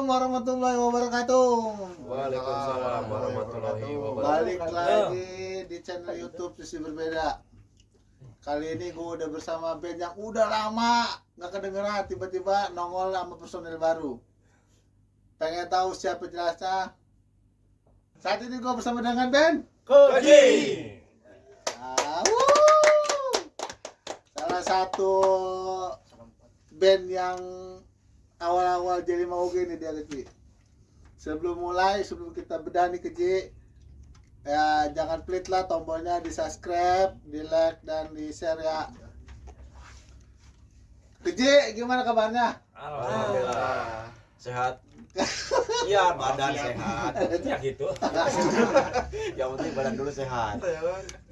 Assalamualaikum warahmatullahi wabarakatuh. Waalaikumsalam warahmatullahi wabarakatuh. Balik lagi di channel YouTube Sisi Berbeda. Kali ini gue udah bersama band yang udah lama nggak kedengeran, tiba-tiba nongol sama personil baru. Pengen tahu siapa jelasnya? Saat ini gue bersama dengan band Koji. Salah satu band yang awal-awal jadi mau gini dia Keji. Sebelum kita bedah nih Keji, ya jangan pelit lah tombolnya di subscribe, di like dan di share ya. Keji, gimana kabarnya? Alhamdulillah sehat. Iya, badan sehat. Ya gitu. Yang penting badan dulu sehat.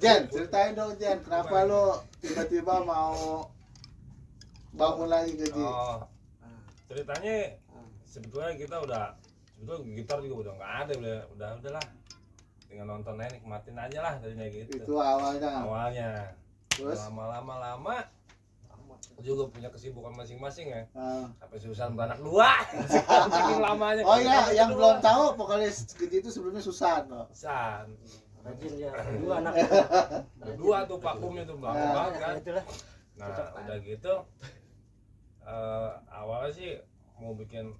Jen, ceritain dong Jen, kenapa lo tiba-tiba mau bangun lagi Keji? Oh, ceritanya sebetulnya kita sebetulnya gitar juga udah nggak ada, udahlah, tinggal nonton aja, nikmatin aja lah tadinya gitu. Itu awalnya. Terus lama juga punya kesibukan masing-masing ya. ah. Sampai Susan beranak dua. Saking lamanya. Oh iya, yang belum tahu vokalis Keji itu sebelumnya Susan loh. Susan. Rajin dia, dua anak. Dua tuh vakumnya tuh banget banget kan. Itulah. Nah, udah gitu awalnya sih mau bikin,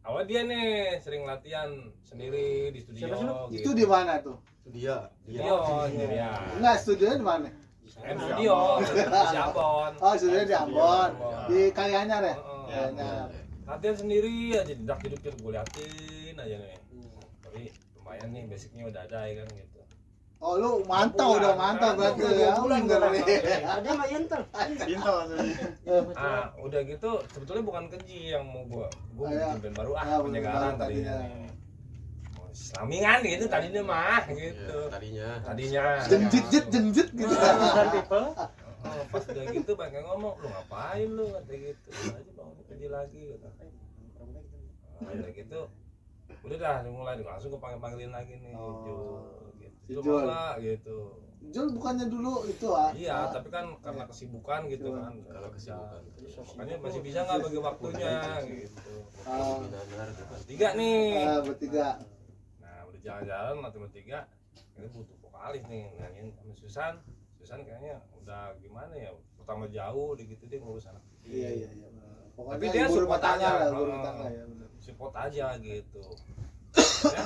awal dia nih sering latihan sendiri di studio. Siapa? Itu di mana tuh? Dia. Sendirian. Enggak, studionya di mana? Studio di Ciambon. Oh, studionya di Ambon. Ambon. Di Kalianyar ya? Heeh. Kalianyar. Latihan sendiri aja, dak hidup gue liatin aja nih. Tapi lumayan nih, basicnya udah ada ya kan gitu. Oh, lu mantau berarti ya. Bener nih. Ada nggak yentel? Udah gitu sebetulnya bukan Keji yang mau gue Iya. bikin band baru baru penyegaran tadinya. Slamingan gitu tadinya mah gitu. Tadinya. Jenjit gitu. Dan people. Pas udah gitu pengen ngomong, lu ngapain lu kata gitu. Aja bangun Keji lagi gitu. Udah gitu. Udah dah mulai langsung gue panggilin lagi nih. Jul Jul. mau nggak gitu. Jul bukannya dulu itu Iya, tapi kan karena kesibukan gitu kan. Kalau kesibukan. Makanya masih bisa nggak bagi waktunya gitu. Benar. Bertiga nih. Bertiga. Nah, udah jalan-jalan nanti bertiga. Ini butuh vokalis nih, nanyain sama Susan. Susan kayaknya udah gimana ya? Pertama jauh gitu dia ngurus anak kecil. Iya. Pokoknya Tapi dia ibu rumah support tangga aja. lah, ibu rumah tangga ya benar. Support aja gitu. Ya.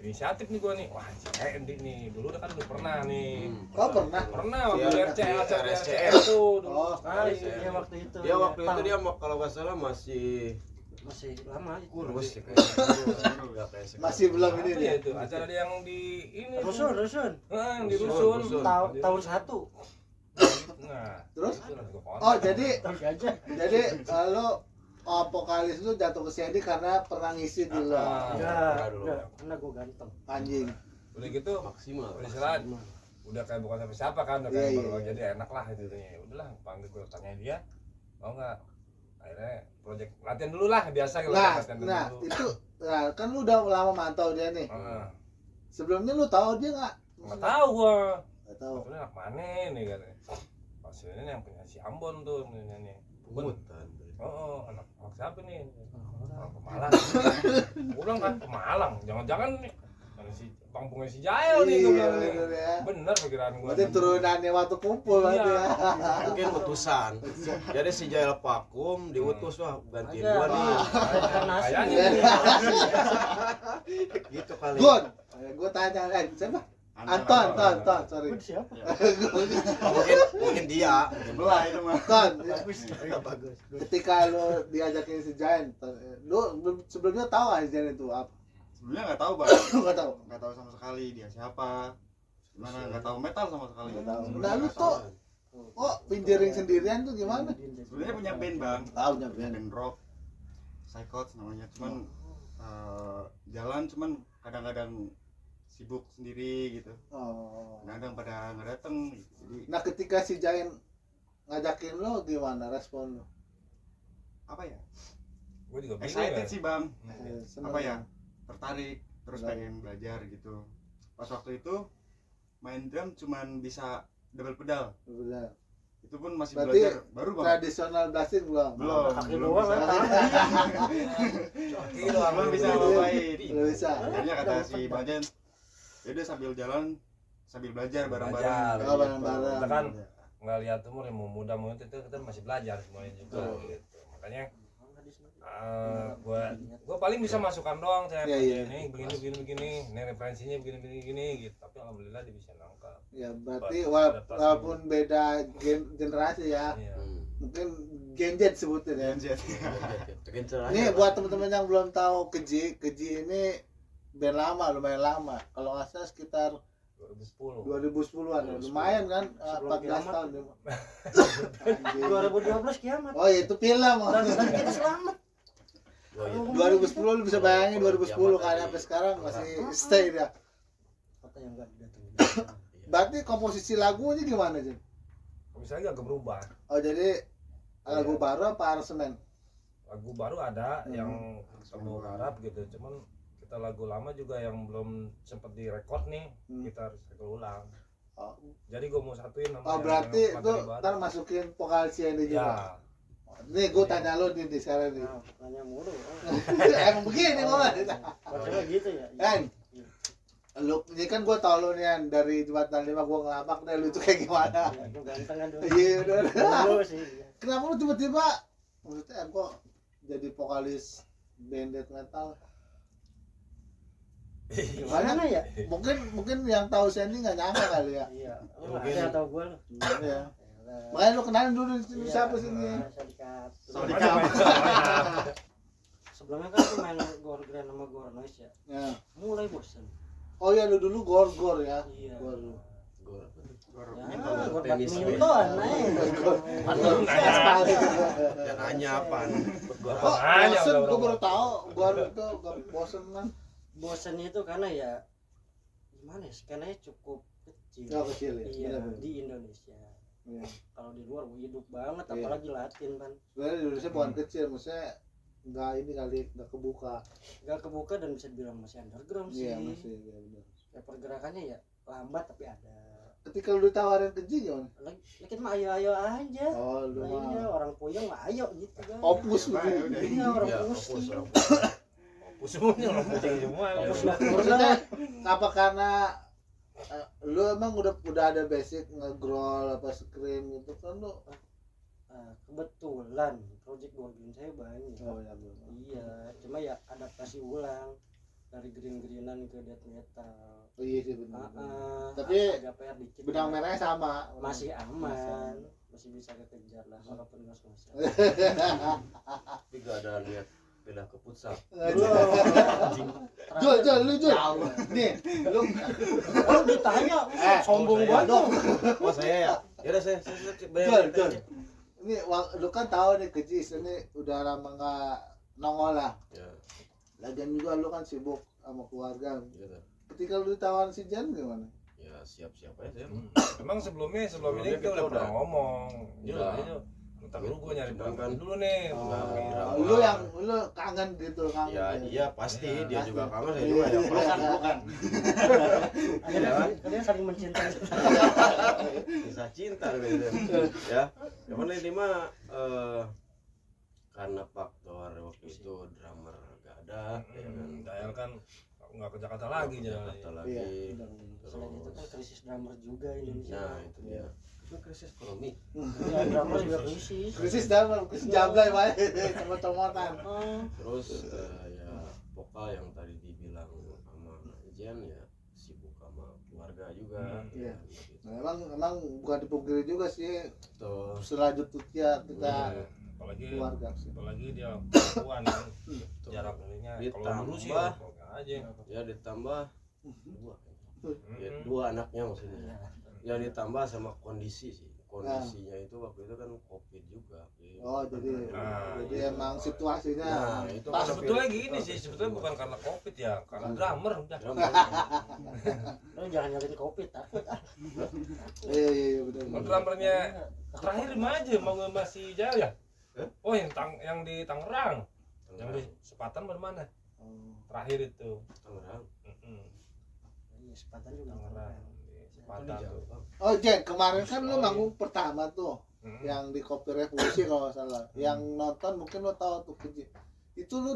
Inisiatif nih gua nih. Wah, Endi nih. Dulu kan udah pernah nih. Oh, pernah. Pernah waktu Iya, RCL RCL tuh dulu. Oh, Sekali RCL. dia waktu itu. Dia waktu itu dia kalau nggak salah masih masih lama. kurus ya kayaknya. Masih belum Apa ini ya dia. itu? Acara dia yang di ini. Rusun. Yang di Rusun. Rusun. Tahun 1. Nah, Terus? itu lah gua kontak. Oh, jadi aja. lo vokalis lu jatuh ke Sandy karena pernah ngisi dulu. Enggak, karena gua ganteng. Anjing. Udah gitu Maksimal. udah istirahat, udah kayak bukan siapa kan, udah kayak Iya, baru iya. jadi enak lah gitu ya. Udahlah panggil, gue tanya dia mau nggak, akhirnya project latihan dulu lah biasa gitu. Nah, itu kan lu udah lama mantau dia nih. Sebelumnya lu tahu dia nggak tahu gua, Nggak tahu. sebetulnya anak mana nih katanya. Pas ini yang punya si Ambon tuh nyanyi. Pungutan. Oh, anak siapa nih? Orang Pemalang. Gua bilang kan Pemalang, jangan-jangan nih si kampungnya si Jael nih, gua bilang nih. bener ya. Bener pikiran gua. Berarti turunannya waktu kumpul berarti ya. Mungkin utusan. Jadi si Jael vakum diutus wah gantiin gua nih. Kayaknya nih. Gitu kali. Gun, gua tanya siapa? Anton, sorry. Gua siapa? Mungkin dia. Belah itu mah. Ton, Bagus. ketika lu diajakin si Giant, lu sebelumnya tahu nggak si Giant itu apa? Sebenarnya nggak tahu bang. Nggak tahu. Nggak tahu sama sekali dia siapa. Gimana nggak tahu metal sama sekali. Nggak tahu. Sebenarnya Nah, lu nggak tuh tahu. oh pinjering sendirian tuh gimana? Sebenarnya punya band bang. Tahu punya band. Band rock. Psychots namanya. Cuman jalan cuman kadang-kadang sibuk sendiri gitu. Oh. Kadang-kadang pada nggak dateng. Jadi Nah, ketika si Giant ngajakin lo gimana respon lo? apa ya? Gue juga bingung Excited ya. sih bang. Seneng Apa ya? Tertarik terus Belajar. pengen belajar gitu. Pas waktu itu main drum cuman bisa double pedal. Bener. Itu pun masih Berarti belajar baru Bang. tradisional blasting belum? Belum. Kaki doang kan. Kaki doang Belum bisa Belum. ngapain. Belum bisa. Akhirnya kata si Bajen, "Yaudah sambil jalan sambil belajar bareng-bareng." Belajar. Oh, bareng-bareng. Kita kan nggak lihat umur yang mau muda mau itu kita masih belajar semuanya juga gitu. Makanya gua paling bisa masukkan doang saya Iya, iya. ini begini ini referensinya begini gitu, tapi alhamdulillah dia bisa nangkap. Ya berarti Adaptasi. walaupun beda generasi ya, Iya. mungkin Gen Z sebutin ya. Gen Z. Ini buat teman-teman yang belum tahu Keji ini band lama, lumayan lama. Kalau nggak salah sekitar 2010. 2010-an ya. Lumayan kan, Sebelum 14 kiamat. tahun. Ya. 2012 kiamat. Oh ya itu film. Dan kita selamat. 2010 lu bisa bayangin 2010 kan sampai sekarang masih stay dia. Kata yang enggak didatengin. Berarti komposisi lagunya gimana sih? Misalnya agak berubah. Oh jadi lagu baru apa aransemen? Lagu baru ada yang ketemu garap gitu, cuman kita lagu lama juga yang belum sempat direkod nih, kita harus rekod ulang. Oh. Jadi gue mau satuin sama Oh yang berarti itu materi baru. ntar masukin vokal CND juga. Ya, Nih gue tanya lo di sekarang nih. Nah, tanya mulu. Emang begini mama. Maksudnya gitu ya. Kan, lu ini kan gue tau lu nih An, dari Jembatan 5 gue ngelabak deh lu itu kayak gimana. Ya, gua ganteng kan dulu. Iya udah. Dulu sih. Kenapa lu tiba-tiba maksudnya kok jadi vokalis band death metal? Gimana ya? Mungkin yang tahu Sandy nggak nyangka kali ya. Iya. Ya, Lu mungkin. nggak tahu gua lu. Iya. Makanya lu kenalin dulu Iya, siapa sih ini? Syarikat. Syarikat. Sebelumnya kan aku main Gor Grand sama Gor Noise ya. Ya. Mulai bosan. Oh ya lu dulu gor ya. Iya. Gor. Ya, Kalau Gor tenis badminton naik. Ya nanya apaan? Kok Nanya bosen udah gue baru berapa. tahu gor itu bosen kan. Bosan itu karena ya gimana ya, skenanya cukup kecil. Oh, kecil ya? Iya, Benar-benar. di Indonesia. Iya. Kalau di luar hidup banget, Iya. apalagi Latin kan. Sebenarnya di Indonesia bukan kecil, maksudnya nggak ini kali nggak kebuka. Gak kebuka dan bisa dibilang masih underground sih. Iya masih ya benar. Ya pergerakannya ya lambat tapi ada. Ketika lu ditawarin ke Ji gimana? Lagi kita mah ayo-ayo aja. Oh lu Iya, mah orang puyeng mah ayo gitu kan. opus lu. Iya, orang Ya, pusing. Opus semuanya orang pusing semua. Opus Ya. lah. Maksudnya apa karena lu emang udah ada basic nge-growl apa scream gitu kan lu? Kebetulan project boarding saya banyak. Oh ya benar. Iya, cuma ya adaptasi ulang dari green-greenan ke death metal. Oh iya sih benar. Tapi agak PR dikit. benang merahnya sama. masih aman, masih bisa kekejar lah walaupun ngos-ngosan. Tapi gak ada niat pindah ke futsal. Jul, lu Jul. Nih, lu Oh ditanya, sombong saya banget dong. Oh saya ya. Ya udah saya Jul, bayar. Jul. Ini lu kan tahu nih Kejis ini udah lama nggak nongol lah. Ya, Lagian juga lu kan sibuk sama keluarga. gitu. Ketika lu ditawarin si Jan gimana? Ya siap-siap aja saya. Emang sebelum ini Sebelumnya kita kita udah pernah udah- ngomong. Iya. Ntar dulu gue nyari Sedangkan- perempuan dulu nih. Lu yang lu kangen gitu kangen. Ya ya. iya pasti Iya, dia pasti. juga kangen saya juga ya. Bukan. Kalian saling mencintai. Bisa cinta gitu. Ya. Yang mana ini mah karena faktor waktu itu drummer gak ada ya kan. Dayal kan nggak ke Jakarta lagi jalan. Jakarta lagi. Iya. Selain itu kan krisis drummer juga Indonesia. Nah, itu dia. Itu krisis ekonomi. Ya drummer juga krisis. Krisis dalam krisis jablay wae sama comotan. Terus ya vokal yang tadi dibilang sama Jen ya sibuk sama keluarga juga. Iya. Gitu. Nah, emang bukan dipungkiri juga sih Tuh. selanjutnya kita Apalagi keluarga sih. apalagi dia perempuan kan jarak ininya. Kalau dulu sih Ditambah. oke aja. Ya ditambah dua. Ya, Mm-mm. dua anaknya maksudnya. Ya ditambah sama kondisi sih. Kondisinya itu waktu itu kan Covid juga. Oh jadi Nah, jadi emang situasinya Nah, itu pas. kan Sebetulnya gini sih, sebetulnya bukan karena covid ya, karena drummer udah. Lo jangan nyalain kopi takut. Iya benar. Kalau drummernya terakhir di mana aja mau masih jauh ya? Oh yang di Tangerang, yang di Sepatan mana? Terakhir itu. Tangerang. Mm-mm. Iya, sepatan juga Tangerang. Tangerang. Di Cepatan tuh. Oh Jen, kemarin kan lu Oh, manggung pertama tuh Hmm. yang di Kopi Revolusi kalau nggak salah. Yang nonton mungkin lu tahu tuh Keji. Itu lu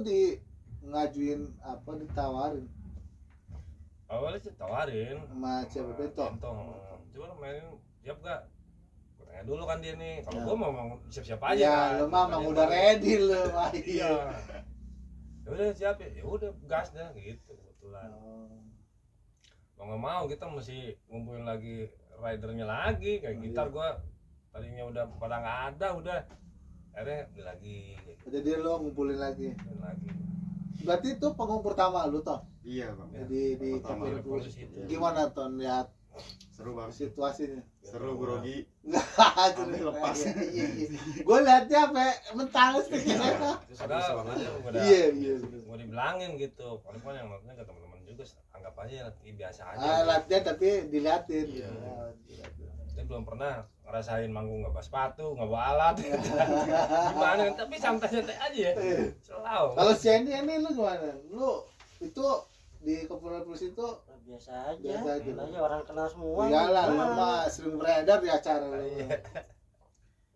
ngajuin apa ditawarin Awalnya sih tawarin sama siapa Bento? Coba mainin siap gak? Gue tanya dulu kan dia nih. Kalau Ya. gue mau siap-siap aja Ya, kan. lu mah Tanya emang udah balik. ready lu, mah. Iya. Ya udah siap ya. Ya udah gas dah gitu kebetulan. Oh. Mau nggak mau kita mesti ngumpulin lagi ridernya lagi kayak Oh, gitar iya. gua tadinya udah pada nggak ada udah akhirnya beli lagi Jadi lu ngumpulin lagi. beli lagi Berarti itu panggung pertama lu toh Iya bang. Ya. di Pertama. Kopi Revolusi Revolusi. itu. Gimana ton lihat Seru bang. situasinya? Seru grogi. Sampai lepas. Gue liatnya sampai mentangis tuh kayaknya. terus ada gua udah Iya, iya. gua dibilangin gitu paling yang nontonnya ke teman-teman juga anggap aja biasa aja Ah, gitu. latihan tapi diliatin. Iya. Oh, diliatin. Saya belum pernah ngerasain manggung nggak bawa sepatu nggak bawa alat gimana kan tapi santai-santai aja ya selalu Kalau si ini lu gimana? Lu itu di Kopi Revolusi itu biasa aja. Biasa aja. Biasa aja, orang kenal semua. iyalah lu Nah, mah sering beredar di acara lu. Iya.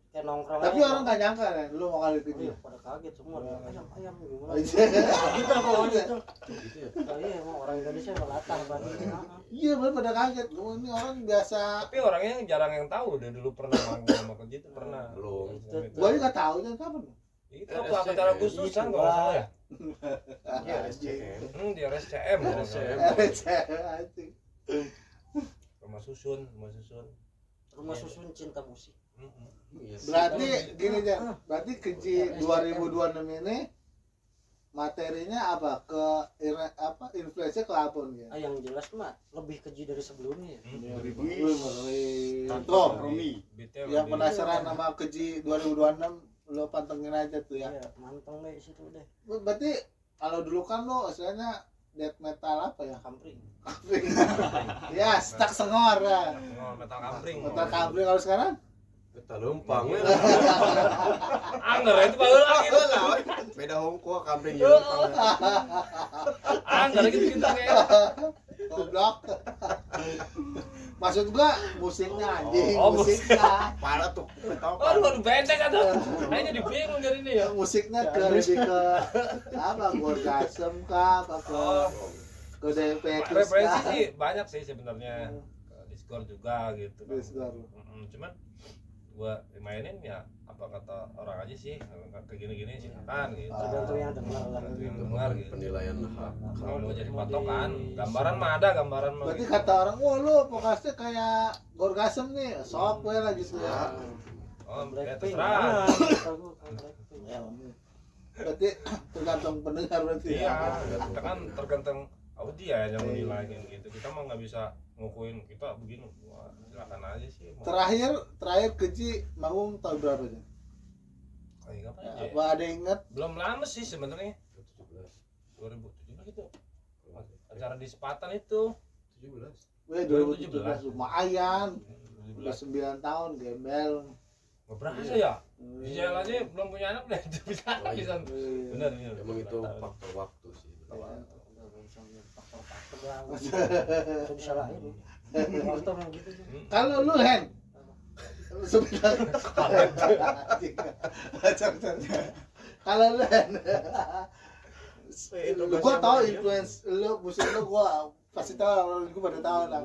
kayak nongkrong Tapi aja. orang nggak nyangka kan lu mau kali Oh, gitu. iya, pada kaget semua. Iya. Ayam gimana? Oh, iya. Gitu pokoknya itu. Gitu ya. Oh, iya, emang orang Indonesia melatah banget. Iya, bener pada kaget. Oh, ini orang biasa. tapi orangnya jarang yang tahu udah dulu pernah manggung sama Keji itu pernah Belum. Gua juga nggak tahu kan kapan. itu waktu acara khusus kan kalau nggak salah ya Iya, RSCM. di RSCM kalau nggak salah. Anjing. Rumah susun Rumah susun cinta musik. Iya sih. Berarti gini aja. Berarti Keji 2026 ini materinya apa? Influence ke apa nih? Ah, yang jelas mah lebih keji dari sebelumnya. Iya. Lebih Wih, bengis. ngeri. Tanpa Tuh, kompromi. Beatnya yang lebih- penasaran sama Keji 2026 lo pantengin aja tuh ya. Iya, manteng deh situ deh. Berarti kalau dulu kan lo istilahnya death metal apa ya? Kampring. Ya, stuck sengor ya. Oh, metal kampring Metal kampring kalau sekarang? Kita lempang we. angger itu baru lagi Beda hongko kampring ya. lempang. angger gitu kayak Goblok. Maksud gua musiknya anjing, Oh, musiknya. Parah tuh. Tahu aduh benteng atau kayaknya di bingung dari ini ya Musiknya ke lebih ke apa? Orgasm kah? Apa ke DP referensi sih banyak sih sebenarnya ke Discord juga gitu kan. Discord. Cuman gua mainin ya apa kata orang aja sih kayak gini-gini silakan gitu Tergantung yang dengar lah. tergantung yang dengar gitu penilaian hak. kalau mau jadi patokan gambaran mah ada gambaran mah Berarti gitu. kata orang, "Wah, lu vokasnya kayak Gorgasm nih, sok we lah gitu ya." Oh, ya Blackpink. terserah. Mana? Tahu kan Blackpink. Ya, berarti tergantung pendengar berarti Iya, ya. kita kan tergantung audia yang menilai gitu. Kita mah nggak bisa ngukuin kita begini. Wah, silakan aja sih. Mau Terakhir Keji manggung tahun berapa aja? kayak apa aja. Apa ada yang inget? Belum lama sih sebenarnya. 17. 2017 itu. Acara di Sepatan itu. 17. Weh, 2017 lumayan. Udah 2017. 9 tahun gembel. Nggak berasa ya? Di jalan aja belum punya anak udah bisa Oh, iya. bisa. Benar benar. Emang itu faktor waktu sih. Faktor-faktor lah. Bisa disalahin. Faktor yang gitu sih. Kalau lu Hen, sebenarnya kalau lu Hen, gua tahu influence lu musik lu, gua pasti tahu, orang gua pada tahu lah.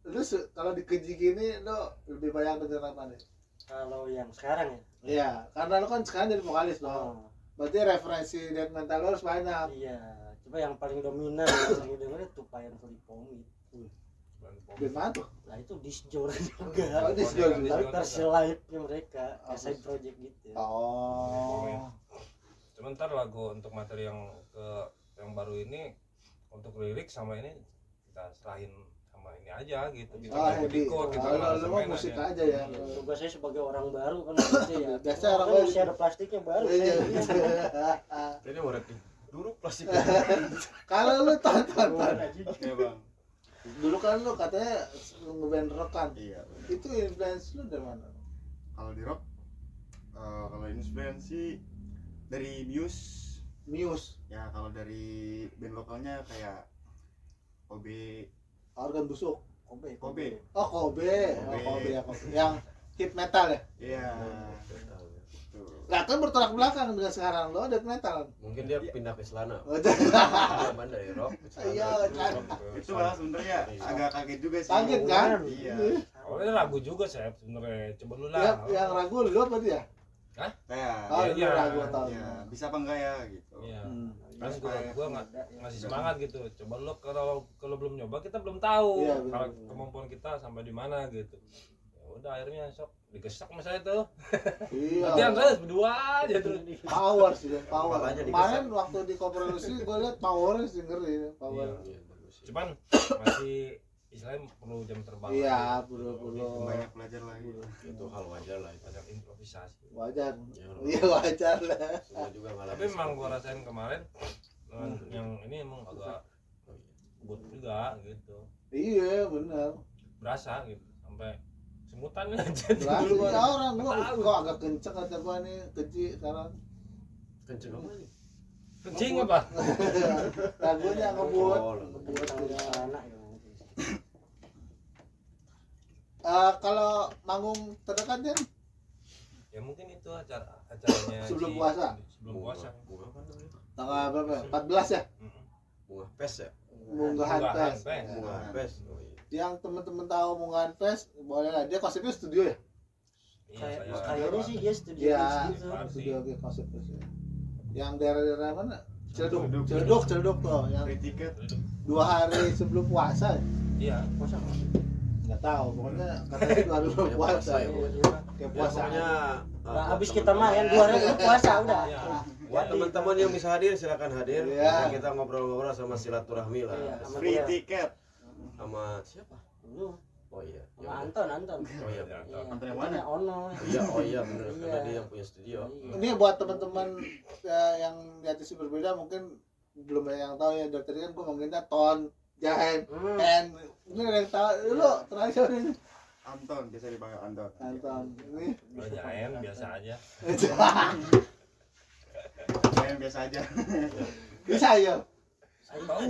Lu kalau di Keji gini lu lebih banyak denger apa nih? Kalau yang sekarang ya. Iya, karena lu kan sekarang jadi vokalis dong. Oh, Berarti referensi death metal lu harus banyak. iya. Coba yang paling dominan yang sering denger itu Tupayan Flipomi. Band mana tuh? Nah itu Disjor juga. Oh, Disjor juga. Tapi versi live-nya mereka, side project gitu. Oh. Sebentar lagu untuk materi yang baru ini untuk lirik sama ini kita serahin sama ini aja gitu. Kita Ah, nggak Hedi. ikut, kita Kalau nggak lu mau semen musik aja. aja ya. Iya, tugas saya sebagai orang baru kan gitu ya. Biasa Oh, orang kan baru. masih ada plastiknya baru. Iya. Ini mau replik. Dulu plastik. Kalau lu tonton, Iya bang. dulu kan lu katanya ngeband rock kan. Iya. Itu influence lu dari mana? Kalau di rock, kalau inspirasi dari Muse. Muse, Ya kalau dari band lokalnya kayak OB, organ busuk. Kobe. Oh Kobe ya Kobe. Yang hit metal ya. Iya. Tuh. Lah kan bertolak belakang dengan sekarang lo death metal. Mungkin dia pindah ke celana. Oh, Dia dari rock ke celana. Iya, kan. Itu malah sebenarnya agak kaget juga sih. Kaget kan? Iya. Awalnya ragu juga saya sebenarnya. Coba lu lah. Yang ragu lu apa dia? Saya. Oh, Iya, lu iya. ragu atau. Iya, bisa apa enggak ya gitu. Iya. Hmm. Kan gua ngasih semangat gitu. Coba lu kalau belum nyoba kita belum tahu Iya, benar. kalau kemampuan kita sampai di mana gitu. Ya udah akhirnya sok digesak sama saya tuh. Iya. Latihan terus berdua aja tuh. Power sih, power. Apalagi Kemarin waktu di koperasi gue liat powernya sih ngeri, power. Iya. Iya, bagus sih. Cuman masih istilahnya perlu jam terbang. Iya, lagi. perlu. Banyak belajar lagi. Itu hal wajar lah itu. Banyak improvisasi. Wajar. Ya, Iya wajar lah. semua juga ngalamin. Tapi memang gua rasain kemarin yang ini emang agak good juga gitu. Iya benar. Berasa gitu sampai semutan aja Berarti dulu. ya orang gua Tahu. kok agak kenceng kata gua nih keji sekarang. Kenceng apa nih? Kencing apa? Lagunya ngebuat. Oh, anak ya. Kalau manggung terdekat kan Ya mungkin itu acaranya Sebelum puasa? Sebelum puasa. Bunga apa namanya? tanggal berapa? 14 ya? Mm-mm. Bunga pes ya? Munggahan Munggahan pes. pes. Bunga Ya. pes. Oh, iya. Yang temen-temen tahu munggahan pes boleh lah. Dia konsepnya studio ya? Iya, saya Kayaknya sih dia studio Iya, gitu. studio dia konsep pes ya. Yang daerah-daerah mana? Ciledug, Ciledug. Ciledug tuh yang Free ticket. 2 hari sebelum puasa. Iya. Masa Nggak tahu, pokoknya katanya 2 hari sebelum puasa. Ya, Kayak Ya, puasa. pokoknya Nah, habis kita main 2 hari sebelum puasa udah. Iya. buat teman-teman yang bisa hadir silakan hadir. Iya. Nanti kita ngobrol-ngobrol sama silaturahmi lah. Iya, sama Free dia. ticket. Sama siapa? Lu Oh iya. Ya sama udah. Anton. Oh iya. Iya. Iya. Anton yang mana? Ono. Iya, oh iya benar. Iya. Karena dia yang punya studio. Iya. Ini buat teman-teman yang di atas berbeda mungkin belum ada yang tahu ya. Dari tadi kan gue ngomonginnya Ton, Jahen, N. Mungkin ada yang tahu. Lu terakhir siapa ini? Anton, biasa dipanggil Anton. Anton. Ini. Jayan biasa aja. Main biasa aja. Bisa ya. Tahu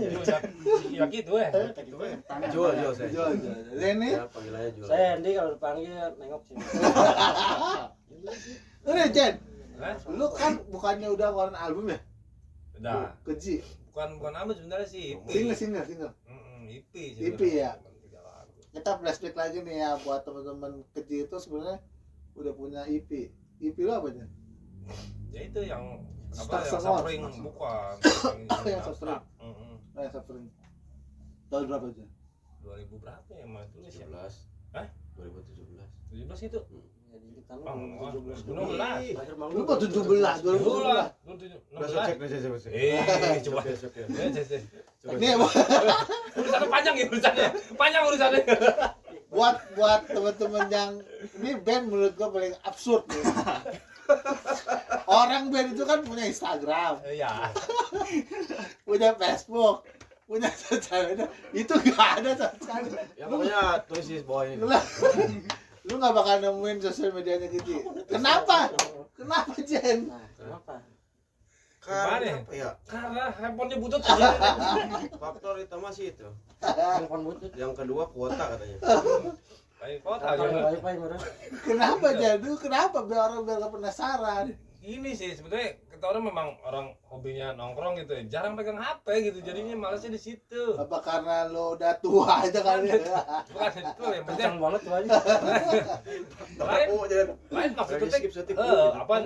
ya gitu ya. Itu ya, tangan. Jual saya. Jual. Ini. Ya, panggilannya jual. Saya Andy kalau dipanggil nengok sini. Udah Jen. Hah? Lu kan bukannya udah ngeluarin album ya? Udah. Keji. Bukan apa sebenarnya sih IP. Single. IP IP ya? Tiga lagu. Kita flashback lagi nih ya buat teman-teman Keji itu sebenarnya udah punya EP. EP lu apa Jen? Ya itu yang Star apa yang Song. suffering bukan. Yang suffering. Nah, suffering. Tahun berapa Jen? 2000 berapa ya mah tulis ya? 17. Hah? 2017. 17 itu. Jadi kita Oh, 17 16. Terakhir Lu manggung. kok 17? 2017? Udah saya cek, udah saya cek. Coba. Cek ya. Coba. Ini Urusannya panjang ya urusannya. Panjang urusannya. buat teman-teman yang ini band menurut gua paling absurd nih. Orang band itu kan punya Instagram, Iya. punya Facebook, punya sosial media. Itu gak ada sama sekali. Ya pokoknya tulis di bawah ini. Lu gak bakal nemuin sosial medianya gitu. Kenapa? Kenapa Jen? Nah, kenapa? Gimana ya? Apa ya? Karena handphonenya butut aja. Faktor utama sih itu. Handphone butut. Yang kedua kuota katanya. Baik kota Kalau gitu. wifi murah. Kenapa Jen? Lu kenapa biar orang biar gak penasaran? Ini sih sebetulnya kita orang memang orang hobinya nongkrong gitu ya. Jarang pegang HP gitu. Jadinya malasnya di situ. Apa karena lo udah tua aja kali ya? Bukan itu yang penting. Kencang banget tuh aja. Lain Oh, jangan. lain maksudnya Lagi skip-skip. apaan?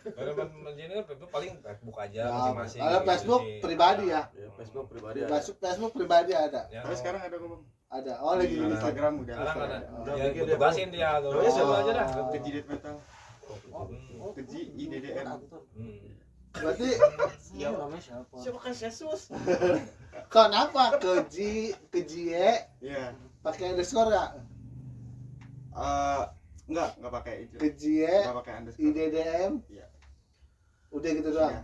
Kalau ini kan paling Facebook aja Ya, masing-masing. kalau gitu Facebook sih. pribadi ya. Ya, Facebook pribadi ada. Facebook pribadi ada. Ya, Tapi sekarang ada ngomong. Ada. Oh lagi Di di Instagram udah. sekarang ada. Udah Ya, bikin gua dia, tugasin dia. Namanya siapa aja dah. Keji Death Metal. Keji IDDM. Hmm. Berarti Iya, namanya siapa? Siapa kan Yesus? kenapa kejie Iya. pakai underscore ya? Enggak pakai itu. Kejie Enggak pakai underscore. IDDM. Iya. Udah gitu doang. Iya.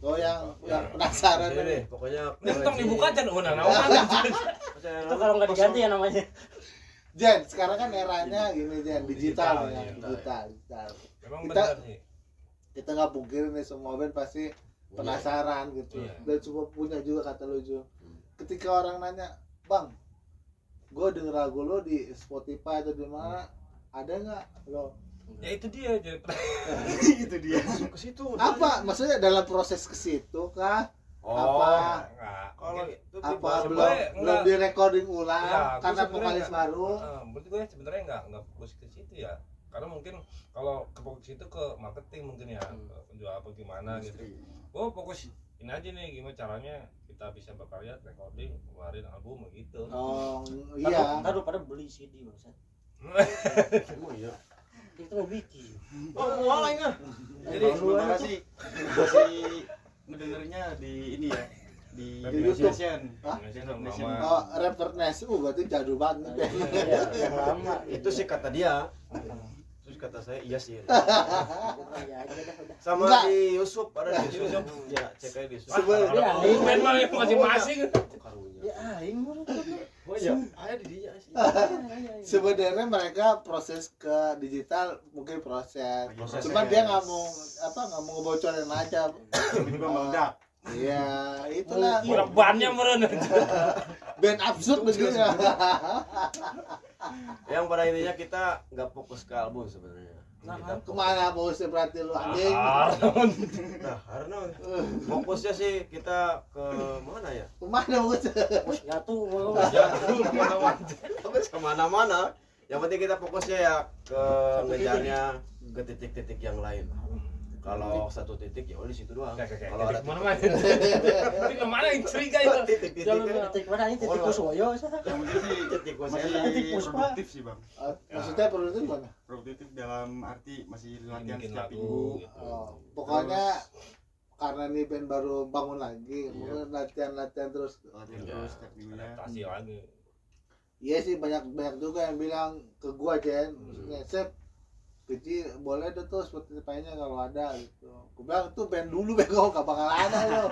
Oh yang penasaran Ini nih, nih. pokoknya Ini tong dibuka aja oh nah Itu kalau nggak diganti ya namanya. Jen, sekarang kan eranya gini Jen, digital Digital, ya, iya. digital. Memang Kita- benar sih. Kita nggak pungkiri nih semua band pasti penasaran gitu. Iya. Dan semua punya juga kata lu Ju. Hmm. Ketika orang nanya, "Bang, gue denger lagu lo di Spotify atau di mana, ada nggak lo? Ya itu dia jadi Itu dia. Ke situ. Apa maksudnya dalam proses ke situ kah? Oh, Apa? enggak. kalau Mungkin- itu Apa sebenarnya belum enggak. di recording ulang Ya, gua karena sebenarnya vokalis enggak. baru? Berarti gue sebenarnya enggak fokus ke situ ya. Karena mungkin kalau ke fokus itu ke marketing mungkin ya, jual apa gimana gitu. Gue fokus ini aja nih gimana caranya kita bisa berkarya, recording, keluarin album gitu. Oh iya. Ntar lu pada beli CD bangsa. emang iya. Kita mau bikin. Oh, mau lain kan? Jadi sementara sih masih ngedengernya di ini ya, di Di YouTube. Nation. Hah? Nation. Oh, Rappertness, berarti jadul banget deh. Iya, yang lama. Itu sih kata dia. Terus kata saya iya sih. Ya aja dah udah. Sama Enggak. di Yusuf ada di Yusuf. Ya, cek aja di Yusuf. Sebenarnya Main mah masing-masing. Karunya. Ya aing mah. Oh iya, ada di dia sih. sebenarnya mereka proses ke digital mungkin proses. Proses. Cuman dia nggak mau ngebocorin aja. Tiba-tiba meledak. Iya, itulah Kurang bannya meren. band absurd begitu ya. Yang pada intinya kita nggak fokus ke album sebenarnya. Nah, Kita Kemana bosnya berarti lu anjing? Nah, karena fokusnya sih kita ke mana ya? Kemana bosnya? Bos nyatu mau. Ya, kemana-mana. Yang penting kita fokusnya ya ke ngejarnya ke titik-titik yang lain. Kalau satu titik ya udah di situ doang. Kalau ada Mana-mana. Tapi kemana yang curiga itu? titik-titiknya Titik mana ini titik kusoyo. Yang penting sih titik masih masih produktif sih bang. Maksudnya produktif mana? Produktif dalam arti masih latihan Bikin setiap lagu minggu. gitu. Oh, pokoknya karena nih band baru bangun lagi, mungkin latihan terus. Latihan Iya. terus setiap minggunya. Adaptasi lagi. Iya sih banyak juga yang bilang ke gua Jen, maksudnya Sep kecil boleh deh tuh Spotify-nya kalau ada gitu. Gua bilang tuh band dulu bego gak bakal ada lo.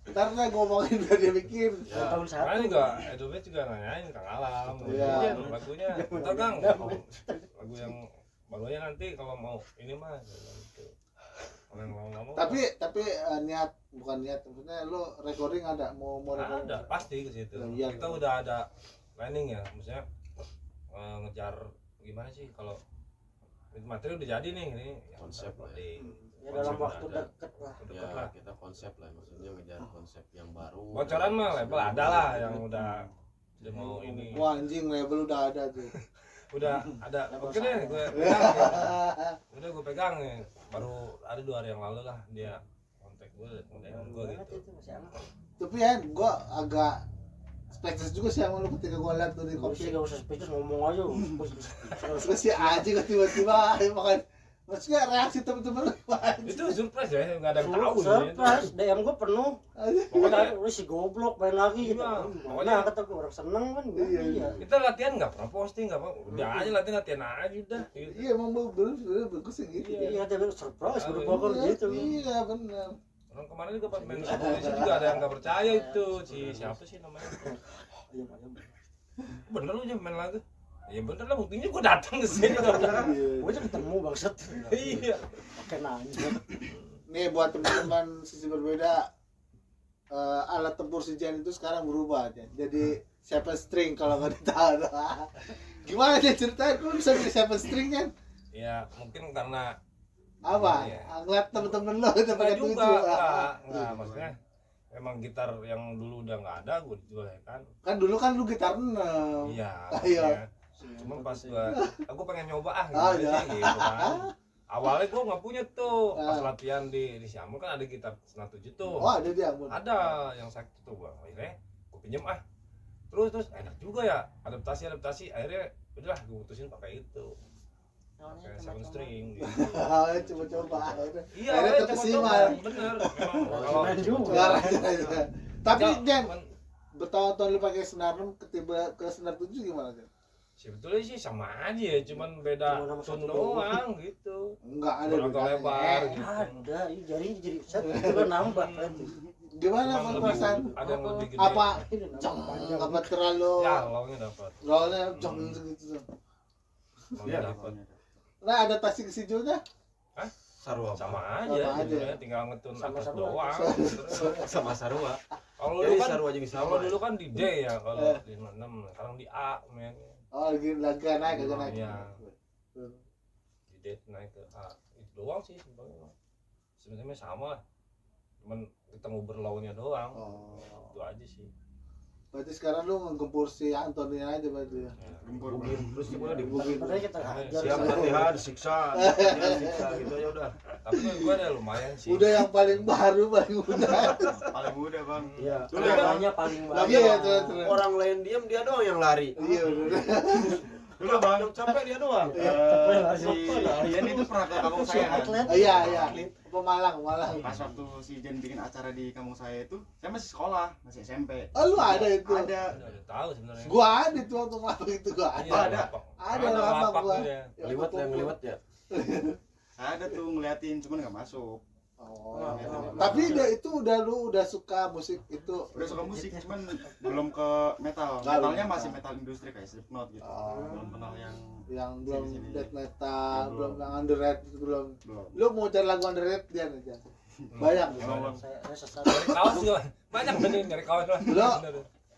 Ntar gue ngomongin biar dia bikin. Ya. Tahun Makanya satu. juga Edobet juga nanyain Kang Alam. Iya. Lagunya, ntar Kang, lagu yang barunya nanti kalau mau ini mah gitu. Kalau yang lama-lama Tapi niat bukan niat maksudnya lo recording ada mau recording. ada pasti ke situ. Iya, Kita iya. udah ada planning ya, maksudnya ngejar gimana sih kalau materi udah jadi nih ini yang Konsep lah ya. Ya dalam Konsep waktu ada. dekat lah. Deket Ya, lah. kita konsep lah, maksudnya ngejar konsep yang baru. Bocoran mah label ada lah yang udah mau ini. Wah anjing label udah ada tuh. Udah ada. Oke deh, gue pegang. Udah gue pegang nih. Baru ada 2 hari yang lalu lah dia kontak gue gitu. Itu masih aman. Tapi ya gua agak speechless juga sih sama lu ketika gua liat tuh di Gak usah, kopi. gak usah speechless, ngomong aja. Terus si anjing tiba-tiba makan. Maksudnya reaksi temen-temen lu Itu surprise ya, nggak ada yang tahu sih. Surprise, DM gue penuh. Pokoknya Pokoknya si goblok main lagi gitu. Iya, Pokoknya kata gue orang seneng kan. Iya. Iya. kita latihan nggak pernah posting nggak apa, udah aja latihan aja udah. Gitu. Iya emang bagus sih gitu. Iya, dia surprise Ah, berbokor Iya, gitu. Iya benar. Orang kemarin juga pas main di Indonesia juga ada yang nggak percaya itu siapa sih namanya? Ayam ayam. Bener lu aja main lagu. Ya bener lah buktinya gua datang ke sini nggak bener. Gue aja ketemu bangsat. Iya. Pakai nanya. Nih buat teman-teman sisi berbeda, alat tempur si Jen itu sekarang berubah aja. Jadi 7 string kalau nggak ditahu. Gimana dia ceritain? Kok bisa beli 7 string kan? Ya mungkin karena Apa? Iya. Ngeliat temen-temen lo udah pakai enggak juga 7. enggak maksudnya emang gitar yang dulu udah nggak ada gua dijual ya kan. Kan dulu kan lu gitar 6. Iya. Iya. makanya. Cuma pas aku pengen nyoba Oh, gimana iya. sih gitu kan. Awalnya gua nggak punya tuh pas Ah. latihan di Siamul kan ada gitar senar 7 tuh. Oh ada dia ampun. Ada yang sakit tuh gua akhirnya gua pinjem terus enak juga ya adaptasi akhirnya udahlah gua putusin pakai itu pakai 7 string gitu. Coba-coba akhirnya. Iya Akhirnya coba terkesima. bener memang kalau Main juga. Ngarang. Tapi Jen, cuman bertahun-tahun lu pakai senar 6 ketiba ke senar 7 gimana Jen? sebetulnya sih sama aja ya cuman beda Cuma nama tone satu doang gitu Enggak ada Kurang bedanya. lebar gitu. Ada, ini jarinya jadi set juga nambah berarti. Gimana Cuman perasaan? ada yang lebih gede Apa Ini nambah jong panjang. apa terlalu ya longnya dapat rollnya jong gitu. longnya dapat Nah adaptasi ke sijulnya Sarua. sama Sama aja aja. sebenarnya tinggal ngetun atas Sama-sama. doang Sama Sarua. Kalau Jadi dulu kan seru aja bisa. kalau dulu kan di D ya, kalau di 56 sekarang di A men. Oh lagi naik agak naik. Iya. Di D naik ke A. Itu doang sih sebenarnya. Sebenarnya sama lah. Cuman kita mau berlaunya doang. Oh. Itu aja sih. Berarti sekarang lu menggempur si Anthony aja berarti ya. Ya. Gempur Bugin terus gimana dibugin? Padahal kita hajar. Siap latihan, disiksa, ya, disiksa gitu aja udah. Tapi gue ada lumayan sih. Udah yang paling baru paling muda. paling muda bang. Iya. Dulu ya, Namanya paling Lagi banyak. ya terus. Orang lain diam dia doang yang lari. Iya benar. Dulu bang. Yang capek dia doang. Si Ian itu pernah ke kampung saya kan. Atlet. Iya iya. Pemalang. Pas waktu si Jen bikin acara di kampung saya itu, saya masih sekolah, masih SMP. Oh lu ada itu? Ada. Udah tahu sebenarnya. Gua ada tuh waktu ngelapak itu gua ada. Iya, ada. lapak. Ada lapak gua. dia. Liwat yang liwat ya. Ada tuh ngeliatin, cuman nggak masuk. Oh. Oh. Tapi itu lu udah suka musik itu. Udah suka musik, cuman belum ke metal. Nggak, Metalnya belum masih metal. metal industri kayak Slipknot gitu. Oh. Belum kenal yang Belum Sini-sini. death metal, Ya, belum belum. yang underrated itu belum. belum. Lu mau cari lagu underrated dia aja. Banyak. Emang, Bang. Saya sesat. Dari kaos juga banyak bener dari kaos lah. Lo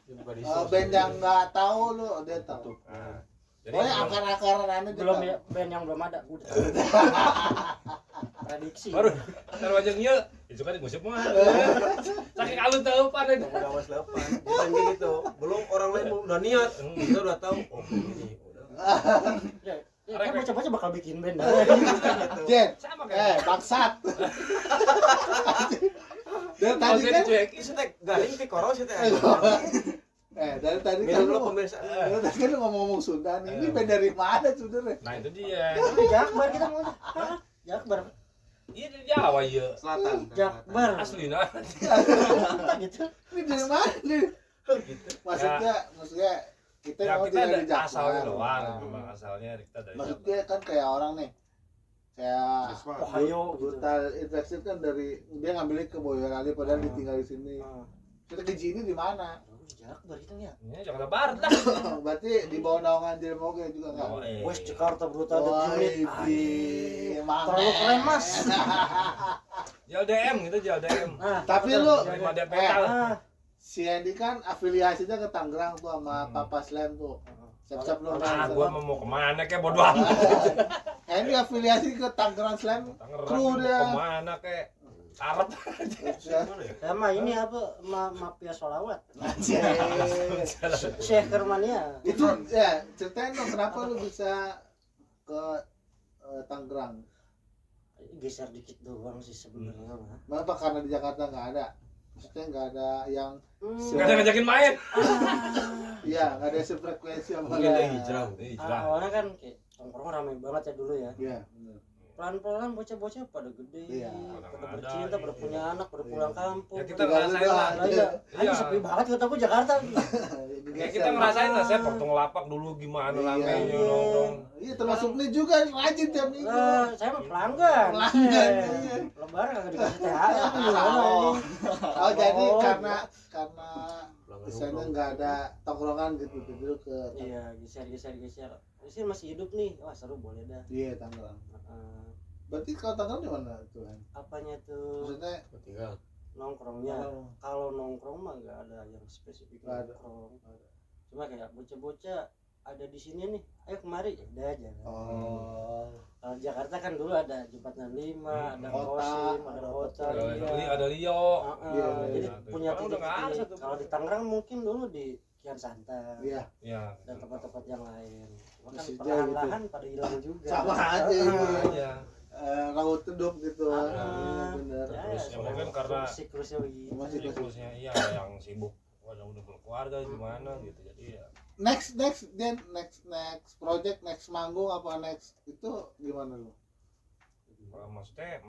Buka di band yang nggak tahu lu dia tahu. Nah, jadi Pokoknya belum- akar-akaran aneh dia Belum tahu. ya, band yang belum ada udah. Prediksi. baru ntar wajah ieu itu kan musik mah saking alun tahu pada udah awas lepan. Kita yang gitu. Belum orang lain udah niat. Kita udah tahu. Oh ini udah. Ya, kan baca-baca bakal bikin band. Jen, sama kayak bangsat. Dan tadi kan Ini setek garing ke korong sih teh. dari tadi kan Minum lu dulu pemeriksaan. dari tadi kan lu ngomong Sunda nih. Ini band dari mana sebenarnya? nah itu dia Jakbar kita mau. Jakbar. iya di Jawa iya Selatan. Jakbar. asli nah Gitu. Ini dari mana nih? Gitu. Maksudnya kita ya mau kita tinggal ada di Jakbar. asalnya doang Nah, memang asalnya kita dari maksudnya kan kayak orang nih kayak Ohio gitu. brutal infection kan dari dia ngambilnya ke Boyolali padahal Ah. ditinggal di sini. Ah. Kita ke sini di mana? Jakbar kita ya. ini Jakarta Barat lah Berarti di bawah naungan Jelmoge juga enggak? Oh, West Jakarta Brutal Death Wah, Unit. ini Terlalu keren mas. JLDM gitu JLDM Nah, Tapi betul. lu Lima eh, metal Ah, si Andy kan afiliasinya ke Tangerang tuh sama Hmm. Papa Slam tuh. Siap-siap lu ah main. gua mau kemana kayak bodo amat Andy afiliasi ke Tangerang Slam. Tangerang Kru dia. kemana kayak Arab Gimana ya? sama ini apa mafia solawat. Anjir. Shakermania. Itu ya ceritain dong kenapa lu bisa ke Tangerang? Geser dikit doang sih sebenarnya mah. Kenapa? Karena di Jakarta nggak ada. Maksudnya nggak ada yang nggak ada ngajakin main iya nggak ada sefrekuensi sama Mungkin dia. dia hijrah. Awalnya kan kayak nongkrong ramai banget ya dulu ya. Iya. bener. Pelan-pelan bocah-bocah pada gede, Iya. pada Ada, bercinta, pada iya. punya anak, pada pulang kampung. ya kita Tinggal ngerasain lu lah doang. Lah iya, Iya. aja sepi banget kataku Jakarta. ya kita ngerasain lah saya potong lapak dulu gimana Iya. ramenya nongkrong Iya termasuk nih juga rajin tiap minggu. Saya mah pelanggan. Pelanggan, Eh, iya. Lebaran kagak dikasih THR apa gimana Oh. ini? Oh jadi Oh, karena misalnya nggak ada tongkrongan gitu dulu ke iya, geser. Sih masih hidup nih. Wah, seru boleh dah. iya Tangerang. Heeh. Berarti kalau Tangerang di mana tuh kan? Apanya tuh Maksudnya Tinggal. nongkrongnya? oh, Kalau nongkrong mah nggak ada yang spesifik Nggak ada. nongkrong. Cuma kayak bocah-bocah ada di sini nih, ayo kemari, ya udah aja. oh. Kalau Jakarta kan dulu ada Jembatan 5, ada Kota, Kosim, ada Kota, ada Lio Iya, jadi iya. punya Sekarang udah nggak ada titik-titik. satu. Kalau di Tangerang mungkin dulu di Kian Santa Iya. ya dan tempat-tempat yang lain. Bahkan Masih jauh perlahan-lahan pada hilang juga. Sama aja Heeh. itu. aja Raut teduh gitu. Ah, Iya benar. ya, Terus ya mungkin karena siklusnya begitu. Masih siklusnya iya yang sibuk udah berkeluarga gimana gitu jadi ya Next project next manggung apa next itu gimana lu? maksudnya